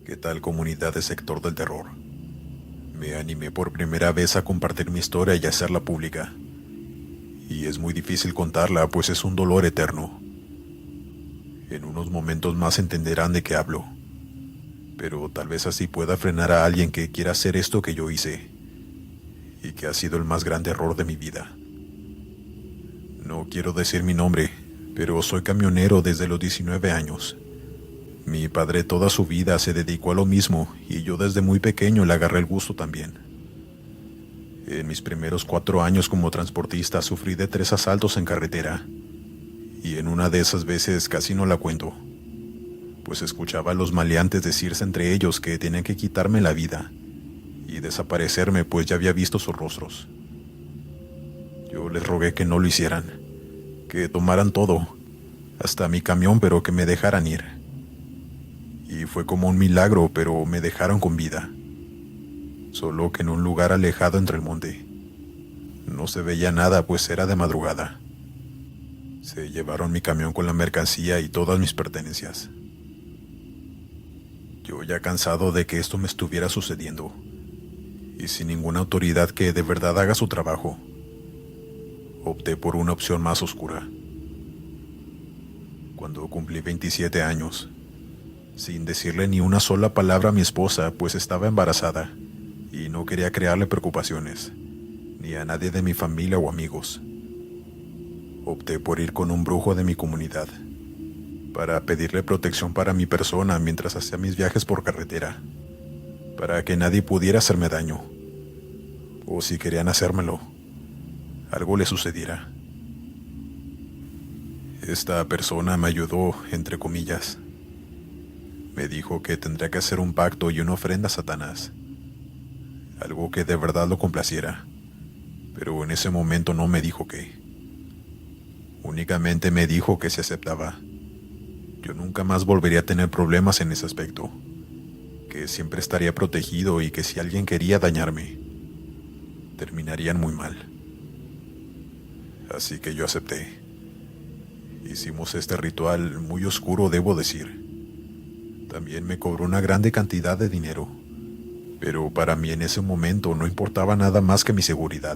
¿Qué tal, comunidad de Sector del Terror? Me animé por primera vez a compartir mi historia y hacerla pública. Y es muy difícil contarla, pues es un dolor eterno. En unos momentos más entenderán de qué hablo, pero tal vez así pueda frenar a alguien que quiera hacer esto que yo hice, y que ha sido el más grande error de mi vida. No quiero decir mi nombre, pero soy camionero desde los 19 años. Mi padre toda su vida se dedicó a lo mismo y yo desde muy pequeño le agarré el gusto también. En mis primeros 4 años como transportista sufrí de 3 asaltos en carretera, y en una de esas veces casi no la cuento, pues escuchaba a los maleantes decirse entre ellos que tenían que quitarme la vida y desaparecerme, pues ya había visto sus rostros. Yo les rogué que no lo hicieran, que tomaran todo, hasta mi camión, pero que me dejaran ir. Y fue como un milagro, pero me dejaron con vida, solo que en un lugar alejado entre el monte. No se veía nada, pues era de madrugada. Se llevaron mi camión con la mercancía y todas mis pertenencias. Yo ya cansado de que esto me estuviera sucediendo, y sin ninguna autoridad que de verdad haga su trabajo, opté por una opción más oscura. Cuando cumplí 27 años, sin decirle ni una sola palabra a mi esposa, pues estaba embarazada, y no quería crearle preocupaciones, ni a nadie de mi familia o amigos, opté por ir con un brujo de mi comunidad, para pedirle protección para mi persona mientras hacía mis viajes por carretera, para que nadie pudiera hacerme daño, o si querían hacérmelo, algo le sucediera. Esta persona me ayudó, entre comillas. Me dijo que tendría que hacer un pacto y una ofrenda a Satanás, algo que de verdad lo complaciera, pero en ese momento no me dijo qué. Únicamente me dijo que se aceptaba. Yo nunca más volvería a tener problemas en ese aspecto, que siempre estaría protegido y que si alguien quería dañarme, terminarían muy mal. Así que yo acepté. Hicimos este ritual muy oscuro, debo decir. También me cobró una grande cantidad de dinero, pero para mí en ese momento no importaba nada más que mi seguridad,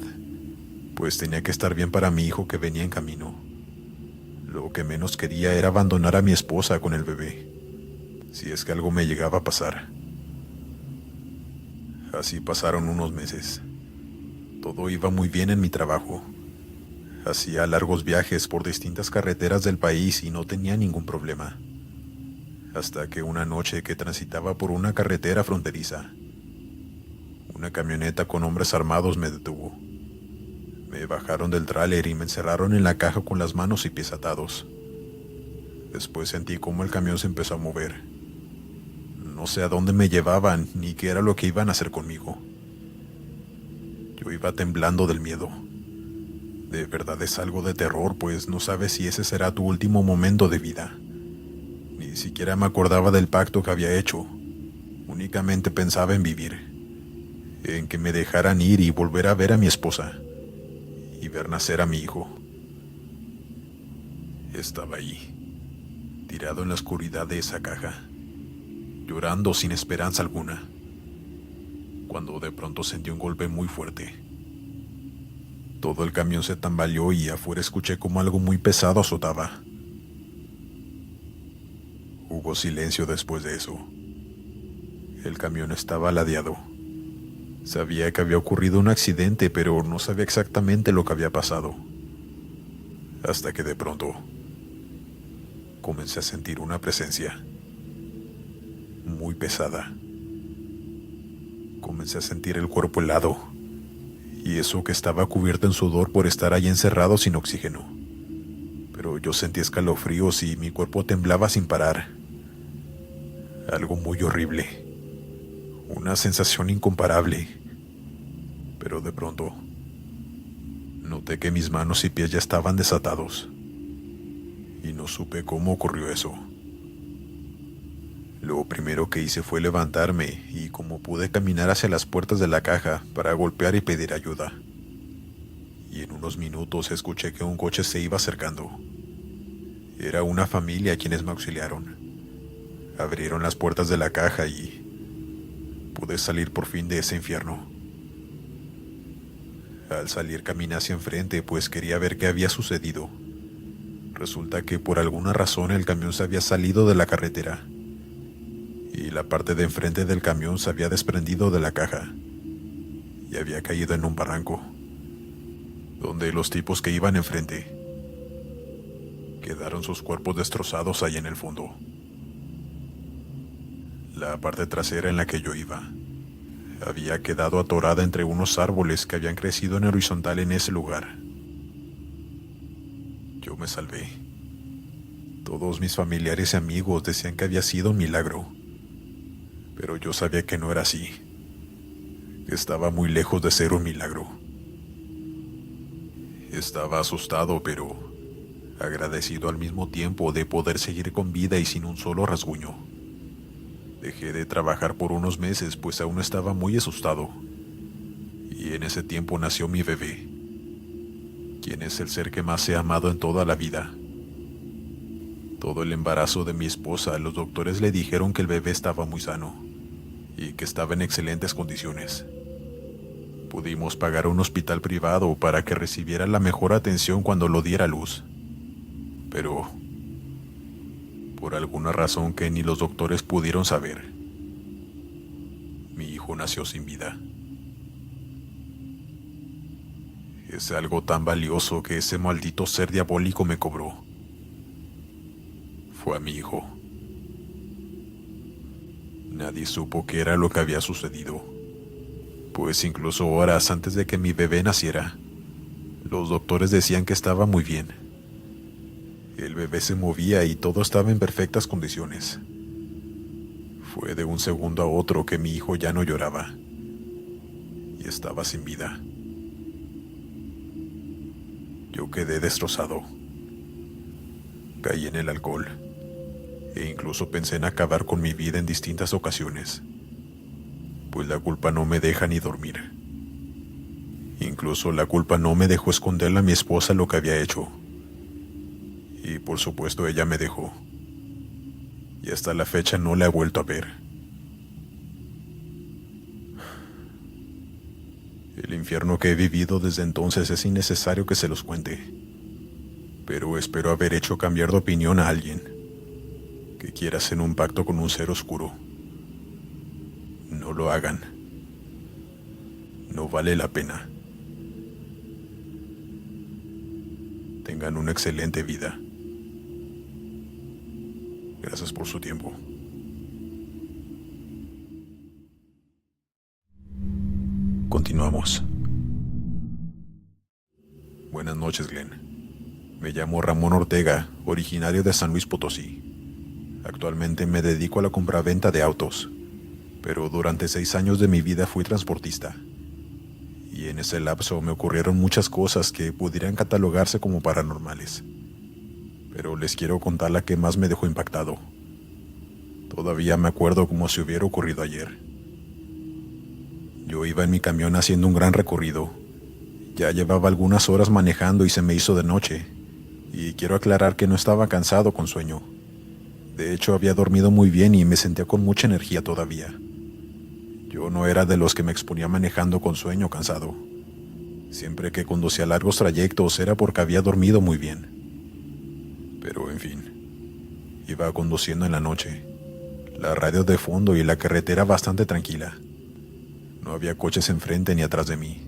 pues tenía que estar bien para mi hijo que venía en camino. Lo que menos quería era abandonar a mi esposa con el bebé, si es que algo me llegaba a pasar. Así pasaron unos meses. Todo iba muy bien en mi trabajo. Hacía largos viajes por distintas carreteras del país y no tenía ningún problema. Hasta que una noche que transitaba por una carretera fronteriza, una camioneta con hombres armados me detuvo. Me bajaron del tráiler y me encerraron en la caja con las manos y pies atados. Después sentí cómo el camión se empezó a mover. No sé a dónde me llevaban ni qué era lo que iban a hacer conmigo. Yo iba temblando del miedo. De verdad es algo de terror, pues no sabes si ese será tu último momento de vida. Ni siquiera me acordaba del pacto que había hecho. Únicamente pensaba en vivir, en que me dejaran ir y volver a ver a mi esposa y ver nacer a mi hijo. Estaba ahí, tirado en la oscuridad de esa caja, llorando sin esperanza alguna, cuando de pronto sentí un golpe muy fuerte. Todo el camión se tambaleó y afuera escuché como algo muy pesado azotaba. Hubo silencio después de eso. El camión estaba ladeado. Sabía que había ocurrido un accidente, pero no sabía exactamente lo que había pasado. Hasta que de pronto comencé a sentir una presencia muy pesada. Comencé a sentir el cuerpo helado, y eso que estaba cubierto en sudor por estar ahí encerrado sin oxígeno. Pero yo sentí escalofríos y mi cuerpo temblaba sin parar. Algo muy horrible. Una sensación incomparable. Pero de pronto noté que mis manos y pies ya estaban desatados. Y no supe cómo ocurrió eso. Lo primero que hice fue levantarme y como pude caminar hacia las puertas de la caja para golpear y pedir ayuda. Y en unos minutos escuché que un coche se iba acercando. Era una familia quienes me auxiliaron. Abrieron las puertas de la caja y pude salir por fin de ese infierno. Al salir caminé hacia enfrente, pues quería ver qué había sucedido. Resulta que por alguna razón el camión se había salido de la carretera y la parte de enfrente del camión se había desprendido de la caja y había caído en un barranco, donde los tipos que iban enfrente quedaron sus cuerpos destrozados ahí en el fondo. La parte trasera en la que yo iba había quedado atorada entre unos árboles que habían crecido en horizontal en ese lugar. Yo me salvé. Todos mis familiares y amigos decían que había sido un milagro, pero yo sabía que no era así. Estaba muy lejos de ser un milagro. Estaba asustado, pero agradecido al mismo tiempo de poder seguir con vida y sin un solo rasguño. Dejé de trabajar por unos meses, pues aún estaba muy asustado. Y en ese tiempo nació mi bebé, quien es el ser que más he amado en toda la vida. Todo el embarazo de mi esposa, los doctores le dijeron que el bebé estaba muy sano y que estaba en excelentes condiciones. Pudimos pagar un hospital privado para que recibiera la mejor atención cuando lo diera a luz. Pero, por alguna razón que ni los doctores pudieron saber, mi hijo nació sin vida. Es algo tan valioso que ese maldito ser diabólico me cobró. Fue a mi hijo. Nadie supo qué era lo que había sucedido, pues incluso horas antes de que mi bebé naciera, los doctores decían que estaba muy bien. El bebé se movía y todo estaba en perfectas condiciones. Fue de un segundo a otro que mi hijo ya no lloraba y estaba sin vida. Yo quedé destrozado. Caí en el alcohol e incluso pensé en acabar con mi vida en distintas ocasiones, pues la culpa no me deja ni dormir. Incluso la culpa no me dejó esconderle a mi esposa lo que había hecho. Y por supuesto ella me dejó. Y hasta la fecha no la he vuelto a ver. El infierno que he vivido desde entonces es innecesario que se los cuente. Pero espero haber hecho cambiar de opinión a alguien que quiera hacer un pacto con un ser oscuro. No lo hagan. No vale la pena. Tengan una excelente vida. Gracias por su tiempo. Continuamos. Buenas noches, Glenn. Me llamo Ramón Ortega, originario de San Luis Potosí. Actualmente me dedico a la compraventa de autos, pero durante 6 años de mi vida fui transportista. Y en ese lapso me ocurrieron muchas cosas que pudieran catalogarse como paranormales. Pero les quiero contar la que más me dejó impactado. Todavía me acuerdo como si hubiera ocurrido ayer. Yo iba en mi camión haciendo un gran recorrido. Ya llevaba algunas horas manejando y se me hizo de noche. Y quiero aclarar que no estaba cansado con sueño. De hecho, había dormido muy bien y me sentía con mucha energía todavía. Yo no era de los que me exponía manejando con sueño cansado. Siempre que conducía largos trayectos era porque había dormido muy bien. Pero en fin, iba conduciendo en la noche, la radio de fondo y la carretera bastante tranquila. No había coches enfrente ni atrás de mí.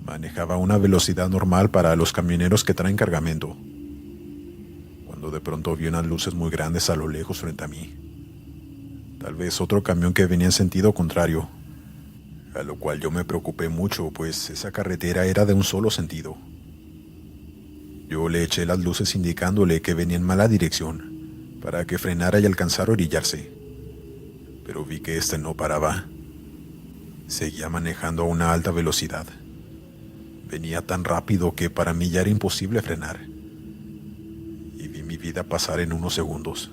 Manejaba a una velocidad normal para los camioneros que traen cargamento, cuando de pronto vi unas luces muy grandes a lo lejos frente a mí. Tal vez otro camión que venía en sentido contrario, a lo cual yo me preocupé mucho, pues esa carretera era de un solo sentido. Yo le eché las luces indicándole que venía en mala dirección, para que frenara y alcanzara a orillarse. Pero vi que este no paraba. Seguía manejando a una alta velocidad. Venía tan rápido que para mí ya era imposible frenar. Y vi mi vida pasar en unos segundos.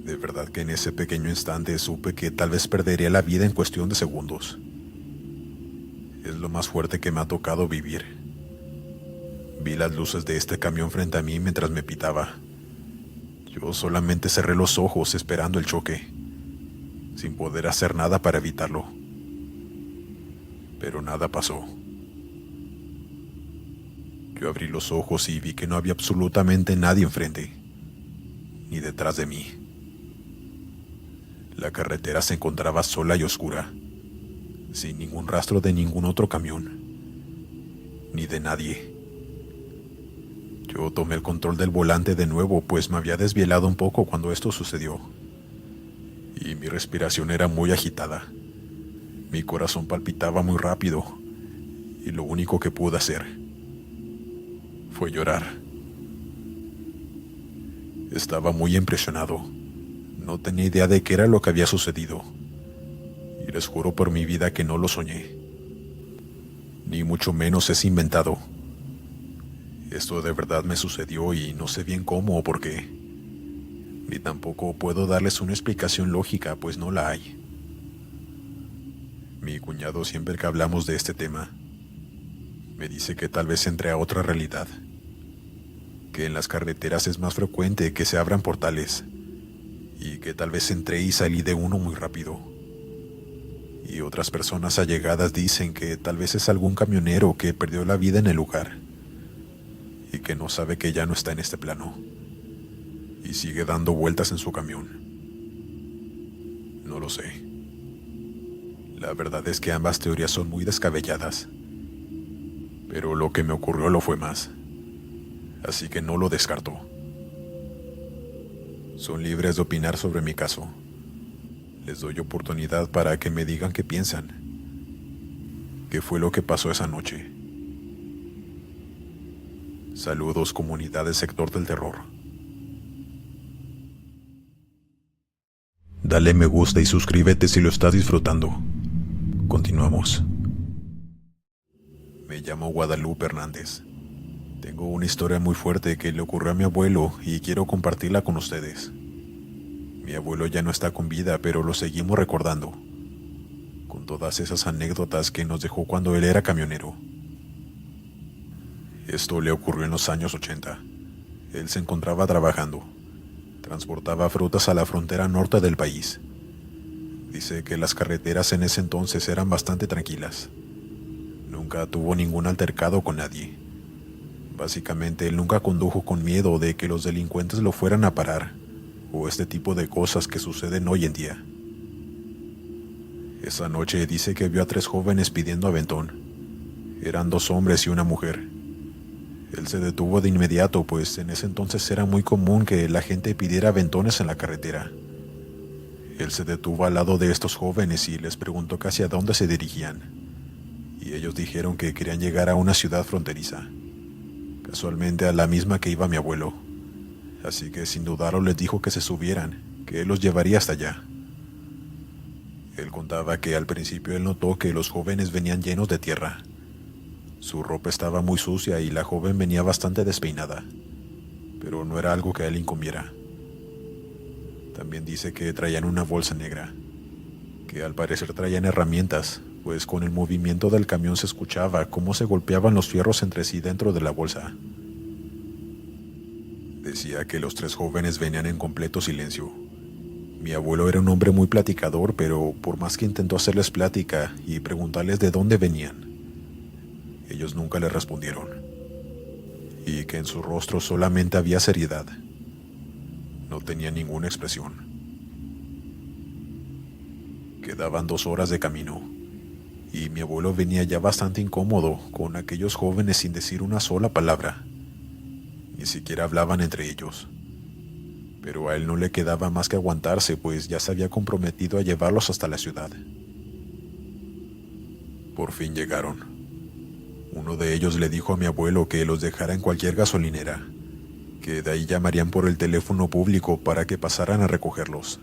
De verdad que en ese pequeño instante supe que tal vez perdería la vida en cuestión de segundos. Es lo más fuerte que me ha tocado vivir. Vi las luces de este camión frente a mí mientras me pitaba. Yo solamente cerré los ojos esperando el choque. sin poder hacer nada para evitarlo. Pero nada pasó. Yo abrí los ojos y vi que no había absolutamente nadie enfrente, ni detrás de mí. La carretera se encontraba sola y oscura, sin ningún rastro de ningún otro camión, ni de nadie. Yo tomé el control del volante de nuevo, pues me había desvelado un poco cuando esto sucedió, y mi respiración era muy agitada. Mi corazón palpitaba muy rápido, y lo único que pude hacer fue llorar. Estaba muy impresionado. No tenía idea de qué era lo que había sucedido, y les juro por mi vida que no lo soñé, ni mucho menos es inventado. Esto de verdad me sucedió y no sé bien cómo o por qué, ni tampoco puedo darles una explicación lógica, pues no la hay. Mi cuñado, siempre que hablamos de este tema, me dice que tal vez entré a otra realidad, que en las carreteras es más frecuente que se abran portales, y que tal vez entré y salí de uno muy rápido. Y otras personas allegadas dicen que tal vez es algún camionero que perdió la vida en el lugar, y que no sabe que ya no está en este plano, y sigue dando vueltas en su camión. No lo sé. La verdad es que ambas teorías son muy descabelladas, pero lo que me ocurrió lo fue más, así que no lo descarto. Son libres de opinar sobre mi caso. Les doy oportunidad para que me digan qué piensan. ¿Qué fue lo que pasó esa noche? Saludos, comunidad del sector del terror. Dale me gusta y suscríbete si lo estás disfrutando. Continuamos. Me llamo Guadalupe Hernández. Tengo una historia muy fuerte que le ocurrió a mi abuelo y quiero compartirla con ustedes. Mi abuelo ya no está con vida, pero lo seguimos recordando, con todas esas anécdotas que nos dejó cuando él era camionero. Esto le ocurrió en los años 80. Él se encontraba trabajando. Transportaba frutas a la frontera norte del país. Dice que las carreteras en ese entonces eran bastante tranquilas. Nunca tuvo ningún altercado con nadie. Básicamente, él nunca condujo con miedo de que los delincuentes lo fueran a parar, o este tipo de cosas que suceden hoy en día. Esa noche dice que vio a 3 jóvenes pidiendo aventón. Eran 2 hombres y una mujer. Él se detuvo de inmediato, pues en ese entonces era muy común que la gente pidiera aventones en la carretera. Él se detuvo al lado de estos jóvenes y les preguntó que hacia dónde se dirigían, y ellos dijeron que querían llegar a una ciudad fronteriza, casualmente a la misma que iba mi abuelo, así que sin dudarlo les dijo que se subieran, que él los llevaría hasta allá. Él contaba que al principio él notó que los jóvenes venían llenos de tierra. Su ropa estaba muy sucia y la joven venía bastante despeinada, pero no era algo que a él incumbiera. También dice que traían una bolsa negra, que al parecer traían herramientas, pues con el movimiento del camión se escuchaba cómo se golpeaban los fierros entre sí dentro de la bolsa. Decía que los 3 jóvenes venían en completo silencio. Mi abuelo era un hombre muy platicador, pero por más que intentó hacerles plática y preguntarles de dónde venían, ellos nunca le respondieron, y que en su rostro solamente había seriedad. No tenía ninguna expresión. Quedaban 2 horas de camino, y mi abuelo venía ya bastante incómodo con aquellos jóvenes sin decir una sola palabra. Ni siquiera hablaban entre ellos. Pero a él no le quedaba más que aguantarse, pues ya se había comprometido a llevarlos hasta la ciudad. Por fin llegaron. Uno de ellos le dijo a mi abuelo que los dejara en cualquier gasolinera, que de ahí llamarían por el teléfono público para que pasaran a recogerlos.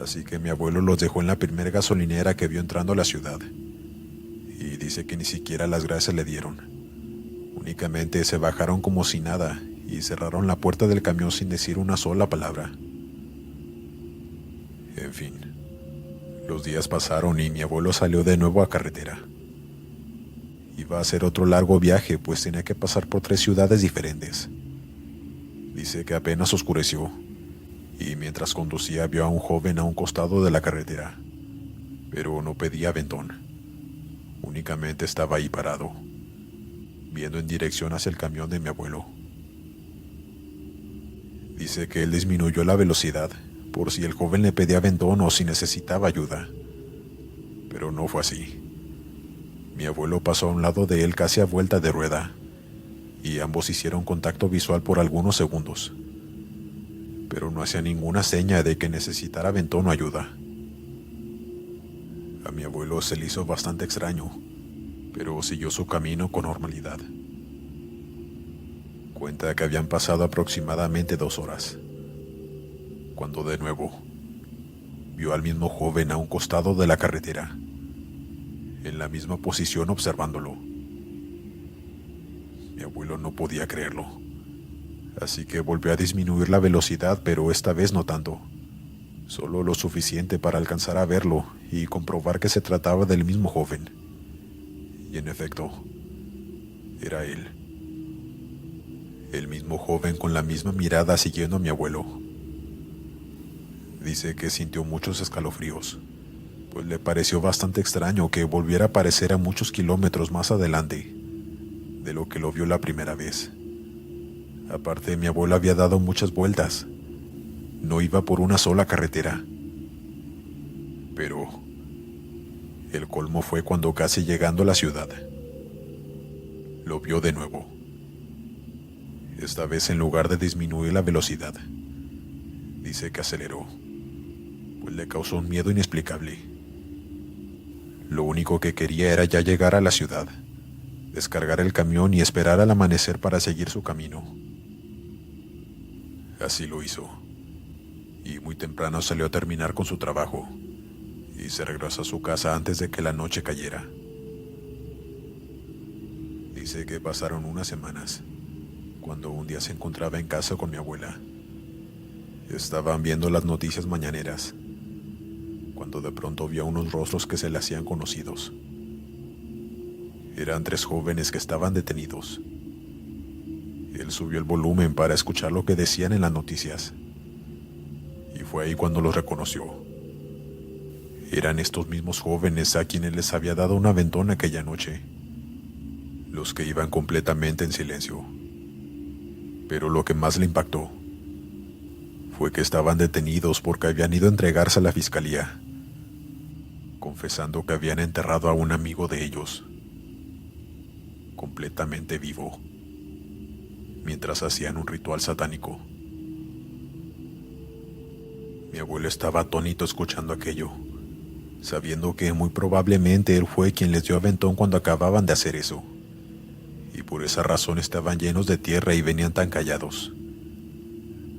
Así que mi abuelo los dejó en la primera gasolinera que vio entrando a la ciudad, y dice que ni siquiera las gracias le dieron. Únicamente se bajaron como si nada y cerraron la puerta del camión sin decir una sola palabra. En fin, los días pasaron y mi abuelo salió de nuevo a carretera. Iba a hacer otro largo viaje, pues tenía que pasar por 3 ciudades diferentes. Dice que apenas oscureció, y mientras conducía vio a un joven a un costado de la carretera, pero no pedía aventón. Únicamente estaba ahí parado, viendo en dirección hacia el camión de mi abuelo. Dice que él disminuyó la velocidad por si el joven le pedía aventón o si necesitaba ayuda, pero no fue así. Mi abuelo pasó a un lado de él casi a vuelta de rueda, y ambos hicieron contacto visual por algunos segundos, pero no hacía ninguna seña de que necesitara aventón o ayuda. A mi abuelo se le hizo bastante extraño, pero siguió su camino con normalidad. Cuenta que habían pasado aproximadamente 2 horas, cuando de nuevo vio al mismo joven a un costado de la carretera, en la misma posición observándolo. Mi abuelo no podía creerlo, así que volvió a disminuir la velocidad, pero esta vez no tanto, solo lo suficiente para alcanzar a verlo y comprobar que se trataba del mismo joven. Y en efecto, era él. El mismo joven con la misma mirada siguiendo a mi abuelo. Dice que sintió muchos escalofríos, pues le pareció bastante extraño que volviera a aparecer a muchos kilómetros más adelante de lo que lo vio la primera vez. Aparte, mi abuelo había dado muchas vueltas. No iba por una sola carretera. Pero el colmo fue cuando casi llegando a la ciudad, lo vio de nuevo. Esta vez en lugar de disminuir la velocidad, dice que aceleró, pues le causó un miedo inexplicable. Lo único que quería era ya llegar a la ciudad, descargar el camión y esperar al amanecer para seguir su camino. Así lo hizo, y muy temprano salió a terminar con su trabajo, y se regresó a su casa antes de que la noche cayera. Dice que pasaron unas semanas, cuando un día se encontraba en casa con mi abuela. Estaban viendo las noticias mañaneras, cuando de pronto vio unos rostros que se le hacían conocidos. Eran 3 jóvenes que estaban detenidos. Él subió el volumen para escuchar lo que decían en las noticias, y fue ahí cuando los reconoció. Eran estos mismos jóvenes a quienes les había dado un aventón aquella noche, los que iban completamente en silencio. Pero lo que más le impactó fue que estaban detenidos porque habían ido a entregarse a la fiscalía, confesando que habían enterrado a un amigo de ellos, completamente vivo, mientras hacían un ritual satánico. Mi abuelo estaba atónito escuchando aquello, sabiendo que muy probablemente él fue quien les dio aventón cuando acababan de hacer eso, y por esa razón estaban llenos de tierra y venían tan callados.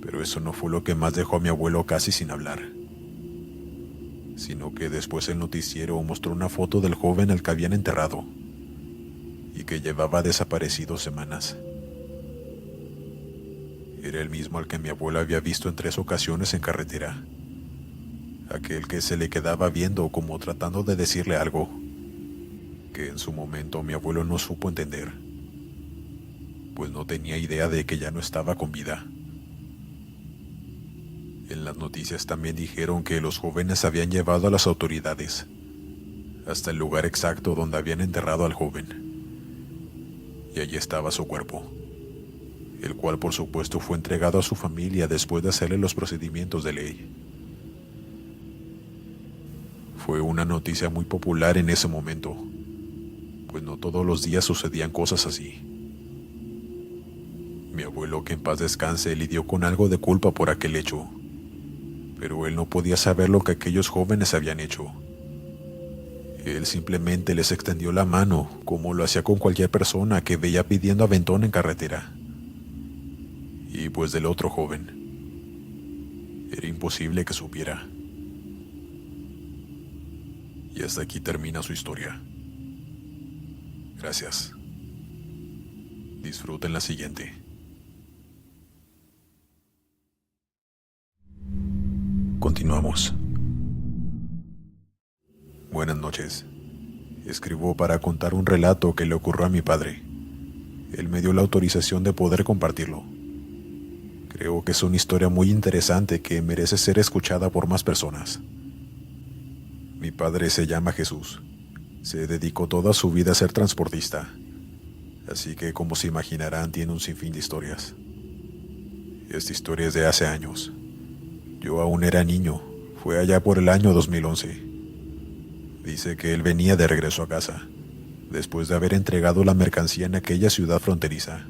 Pero eso no fue lo que más dejó a mi abuelo casi sin hablar, sino que después el noticiero mostró una foto del joven al que habían enterrado y que llevaba desaparecido semanas. Era el mismo al que mi abuelo había visto en 3 ocasiones en carretera, aquel que se le quedaba viendo como tratando de decirle algo, que en su momento mi abuelo no supo entender, pues no tenía idea de que ya no estaba con vida. En las noticias también dijeron que los jóvenes habían llevado a las autoridades hasta el lugar exacto donde habían enterrado al joven, y allí estaba su cuerpo, el cual por supuesto fue entregado a su familia después de hacerle los procedimientos de ley. Fue una noticia muy popular en ese momento, pues no todos los días sucedían cosas así. Mi abuelo, que en paz descanse, lidió con algo de culpa por aquel hecho, pero él no podía saber lo que aquellos jóvenes habían hecho. Él simplemente les extendió la mano, como lo hacía con cualquier persona que veía pidiendo aventón en carretera. Y pues del otro joven, era imposible que supiera. Y hasta aquí termina su historia. Gracias. Disfruten la siguiente. Continuamos. Buenas noches. Escribo para contar un relato que le ocurrió a mi padre. Él me dio la autorización de poder compartirlo. Creo que es una historia muy interesante que merece ser escuchada por más personas. Mi padre se llama Jesús. Se dedicó toda su vida a ser transportista. Así que, como se imaginarán, tiene un sinfín de historias. Esta historia es de hace años. Yo aún era niño. Fue allá por el año 2011. Dice que él venía de regreso a casa, después de haber entregado la mercancía en aquella ciudad fronteriza.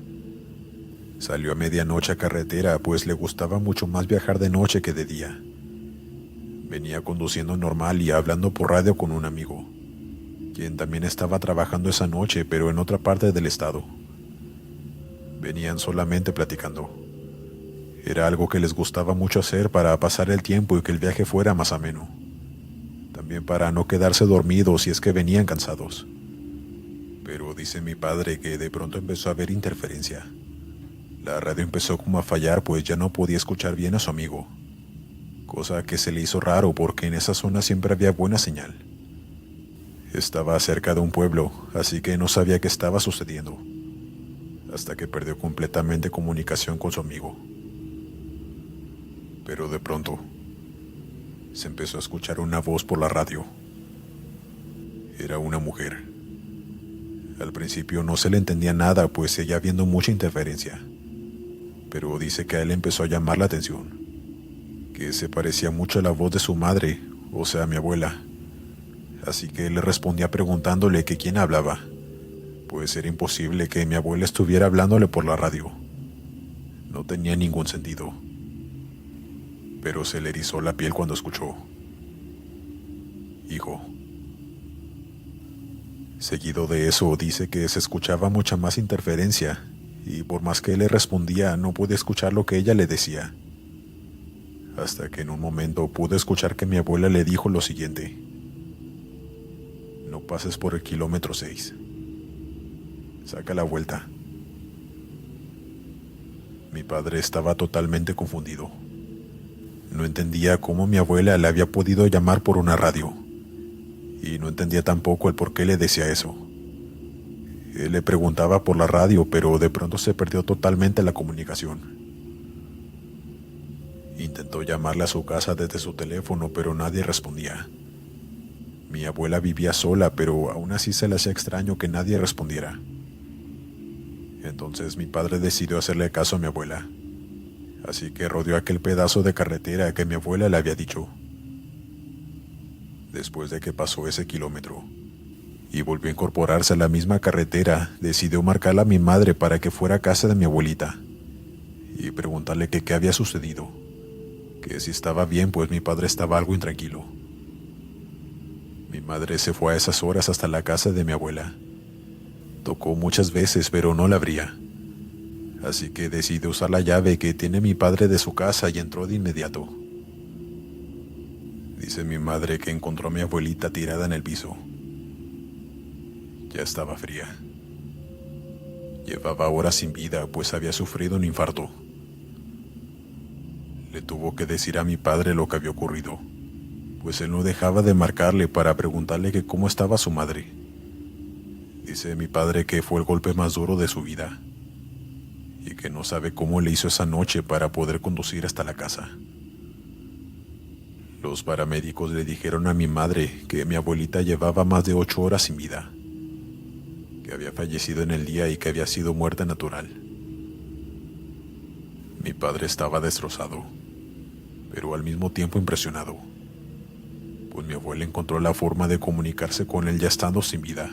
Salió a medianoche a carretera, pues le gustaba mucho más viajar de noche que de día. Venía conduciendo normal y hablando por radio con un amigo, quien también estaba trabajando esa noche, pero en otra parte del estado. Venían solamente platicando. Era algo que les gustaba mucho hacer para pasar el tiempo y que el viaje fuera más ameno. También para no quedarse dormidos si es que venían cansados. Pero dice mi padre que de pronto empezó a haber interferencia. La radio empezó como a fallar, pues ya no podía escuchar bien a su amigo. Cosa que se le hizo raro porque en esa zona siempre había buena señal. Estaba cerca de un pueblo, así que no sabía qué estaba sucediendo. Hasta que perdió completamente comunicación con su amigo. Pero de pronto, se empezó a escuchar una voz por la radio. Era una mujer. Al principio no se le entendía nada, pues seguía habiendo mucha interferencia. Pero dice que a él empezó a llamar la atención, que se parecía mucho a la voz de su madre, o sea, mi abuela. Así que él le respondía preguntándole que quién hablaba, pues era imposible que mi abuela estuviera hablándole por la radio. No tenía ningún sentido. Pero se le erizó la piel cuando escuchó: hijo. Seguido de eso dice que se escuchaba mucha más interferencia, y por más que él le respondía, no pude escuchar lo que ella le decía. Hasta que en un momento pude escuchar que mi abuela le dijo lo siguiente: no pases por el kilómetro 6. Saca la vuelta. Mi padre estaba totalmente confundido. No entendía cómo mi abuela le había podido llamar por una radio, y no entendía tampoco el por qué le decía eso. Él le preguntaba por la radio, pero de pronto se perdió totalmente la comunicación. Intentó llamarle a su casa desde su teléfono, pero nadie respondía. Mi abuela vivía sola, pero aún así se le hacía extraño que nadie respondiera. Entonces mi padre decidió hacerle caso a mi abuela. Así que rodeó aquel pedazo de carretera que mi abuela le había dicho. Después de que pasó ese kilómetro y volvió a incorporarse a la misma carretera, decidió marcarle a mi madre para que fuera a casa de mi abuelita y preguntarle que qué había sucedido, que si estaba bien, pues mi padre estaba algo intranquilo. Mi madre se fue a esas horas hasta la casa de mi abuela. Tocó muchas veces, pero no la abría. Así que decidió usar la llave que tiene mi padre de su casa y entró de inmediato. Dice mi madre que encontró a mi abuelita tirada en el piso. Ya estaba fría. Llevaba horas sin vida, pues había sufrido un infarto. Le tuvo que decir a mi padre lo que había ocurrido, pues él no dejaba de marcarle para preguntarle que cómo estaba su madre. Dice mi padre que fue el golpe más duro de su vida y que no sabe cómo le hizo esa noche para poder conducir hasta la casa. Los paramédicos le dijeron a mi madre que mi abuelita llevaba más de 8 horas sin vida, que había fallecido en el día y que había sido muerte natural. Mi padre estaba destrozado, pero al mismo tiempo impresionado, pues mi abuela encontró la forma de comunicarse con él ya estando sin vida,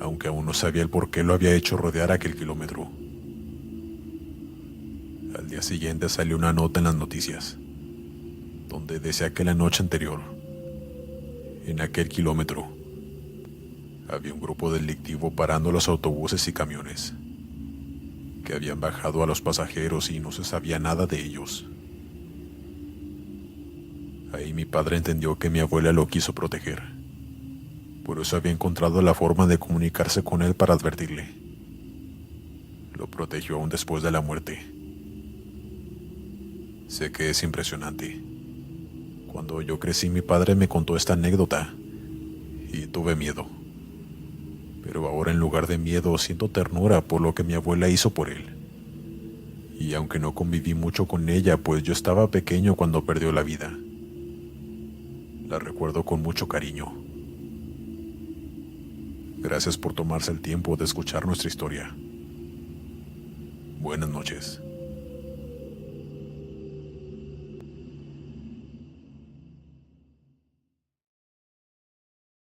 aunque aún no sabía el por qué lo había hecho rodear aquel kilómetro. Al día siguiente salió una nota en las noticias, donde decía que la noche anterior, en aquel kilómetro, había un grupo delictivo parando los autobuses y camiones, que habían bajado a los pasajeros y no se sabía nada de ellos. Ahí mi padre entendió que mi abuela lo quiso proteger. Por eso había encontrado la forma de comunicarse con él para advertirle. Lo protegió aún después de la muerte. Sé que es impresionante. Cuando yo crecí, mi padre me contó esta anécdota y tuve miedo. Pero ahora, en lugar de miedo, siento ternura por lo que mi abuela hizo por él. y aunque no conviví mucho con ella, pues yo estaba pequeño cuando perdió la vida, la recuerdo con mucho cariño. Gracias por tomarse el tiempo de escuchar nuestra historia. Buenas noches.